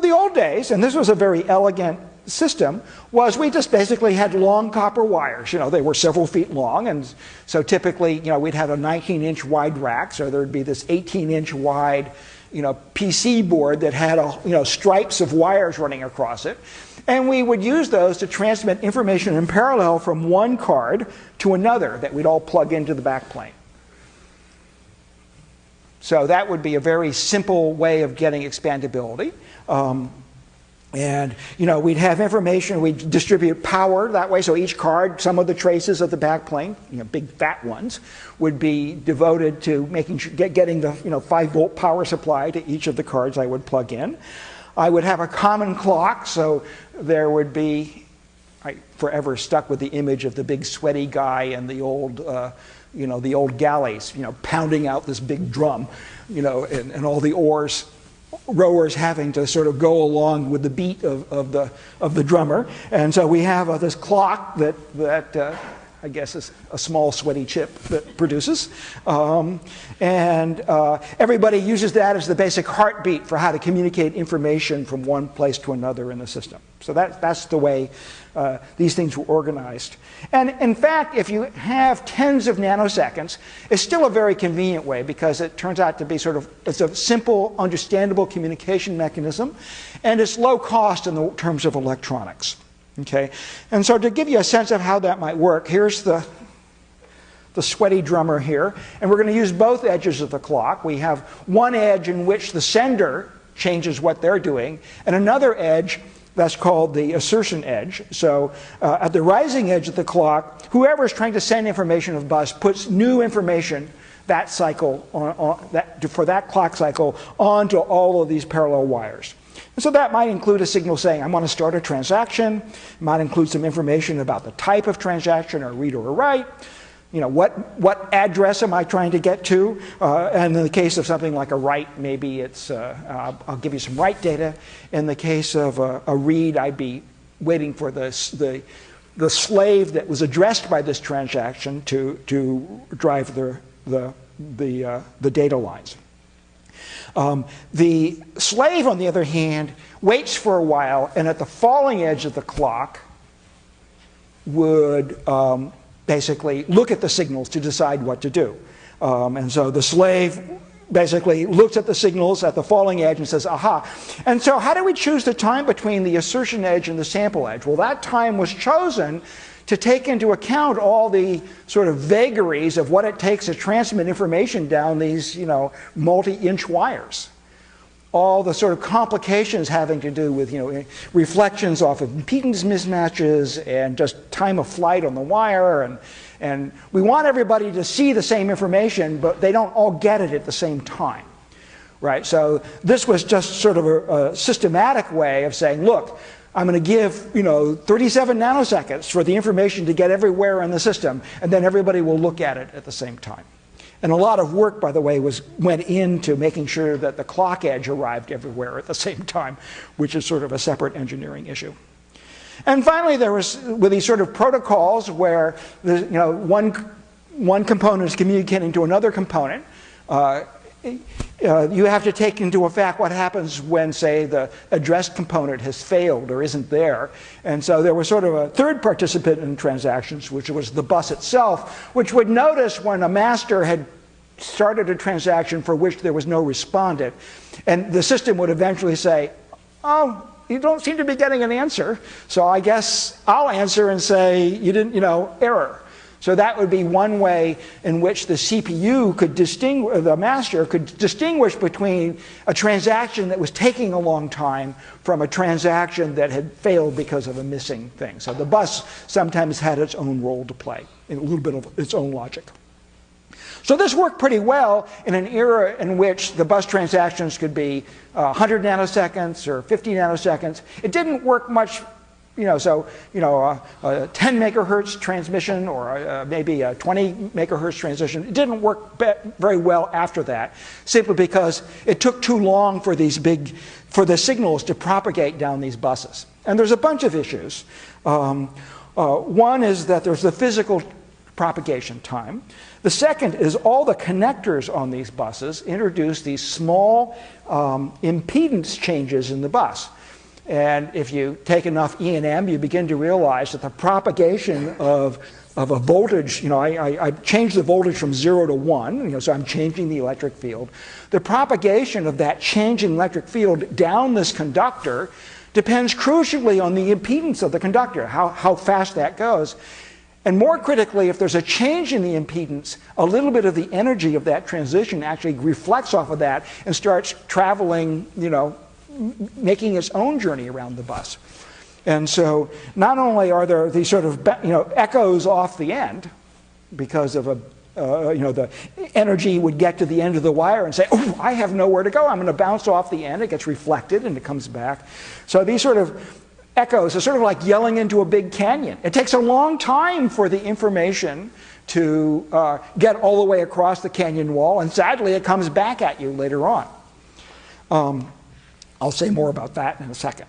the old days, and this was a very elegant system, was we just basically had long copper wires. You know, they were several feet long, and so typically, you know, we'd have a 19-inch wide rack, so there'd be this 18-inch wide, you know, PC board that had, you know, stripes of wires running across it. And we would use those to transmit information in parallel from one card to another that we'd all plug into the backplane. So that would be a very simple way of getting expandability. And, you know, we'd have information, we'd distribute power that way, so each card, some of the traces of the backplane, you know, big fat ones, would be devoted to making sure, getting the, you know, 5-volt power supply to each of the cards I would plug in. I would have a common clock, so there would be, I forever stuck with the image of the big sweaty guy and the old, you know, the old galleys, you know, pounding out this big drum, you know, and all the rowers having to sort of go along with the beat of the drummer. And so we have this clock that I guess is a small sweaty chip that produces. Everybody uses that as the basic heartbeat for how to communicate information from one place to another in the system. So that's the way these things were organized. And in fact, if you have tens of nanoseconds, it's still a very convenient way because it turns out to be sort of, it's a simple, understandable communication mechanism, and it's low cost in the terms of electronics. Okay, and so to give you a sense of how that might work, here's the sweaty drummer here, and we're going to use both edges of the clock. We have one edge in which the sender changes what they're doing, and another edge that's called the assertion edge. So at the rising edge of the clock, whoever is trying to send information of bus puts new information that cycle for that clock cycle onto all of these parallel wires. And so that might include a signal saying, I want to start a transaction. It might include some information about the type of transaction, or read or write. You know, what address am I trying to get to? And in the case of something like a write, maybe it's, I'll give you some write data. In the case of a read, I'd be waiting for the slave that was addressed by this transaction to drive the data lines. The slave, on the other hand, waits for a while, and at the falling edge of the clock would basically look at the signals to decide what to do. And so the slave basically looks at the signals at the falling edge and says, aha. And so how do we choose the time between the assertion edge and the sample edge? Well, that time was chosen to take into account all the sort of vagaries of what it takes to transmit information down these, you know, multi-inch wires. All the sort of complications having to do with, you know, reflections off of impedance mismatches and just time of flight on the wire. And we want everybody to see the same information, but they don't all get it at the same time. Right? So this was just sort of a systematic way of saying, look, I'm going to give, you know, 37 nanoseconds for the information to get everywhere in the system, and then everybody will look at it at the same time. And a lot of work, by the way, went into making sure that the clock edge arrived everywhere at the same time, which is sort of a separate engineering issue. And finally, there was with these sort of protocols where the, you know, one component is communicating to another component. You have to take into effect what happens when, say, the addressed component has failed or isn't there. And so there was sort of a third participant in transactions, which was the bus itself, which would notice when a master had started a transaction for which there was no respondent. And the system would eventually say, oh, you don't seem to be getting an answer, so I guess I'll answer and say, you didn't, you know, error. So that would be one way in which the CPU could distinguish, the master could distinguish between a transaction that was taking a long time from a transaction that had failed because of a missing thing. So the bus sometimes had its own role to play, in a little bit of its own logic. So this worked pretty well in an era in which the bus transactions could be 100 nanoseconds or 50 nanoseconds. It didn't work much. You know, so, you know, a 10 megahertz transmission or maybe a 20 megahertz transmission, it didn't work very well after that, simply because it took too long for the signals to propagate down these buses. And there's a bunch of issues. One is that there's the physical propagation time. The second is all the connectors on these buses introduce these small impedance changes in the bus. And if you take enough E and M, you begin to realize that the propagation of a voltage, I changed the voltage from 0 to 1, so I'm changing the electric field. The propagation of that change in electric field down this conductor depends crucially on the impedance of the conductor, how fast that goes. And more critically, if there's a change in the impedance, a little bit of the energy of that transition actually reflects off of that and starts traveling, making its own journey around the bus. And so not only are there these sort of echoes off the end because of the energy would get to the end of the wire and say, oh, I have nowhere to go. I'm going to bounce off the end. It gets reflected and it comes back. So these sort of echoes are sort of like yelling into a big canyon. It takes a long time for the information to get all the way across the canyon wall, and sadly it comes back at you later on. I'll say more about that in a second.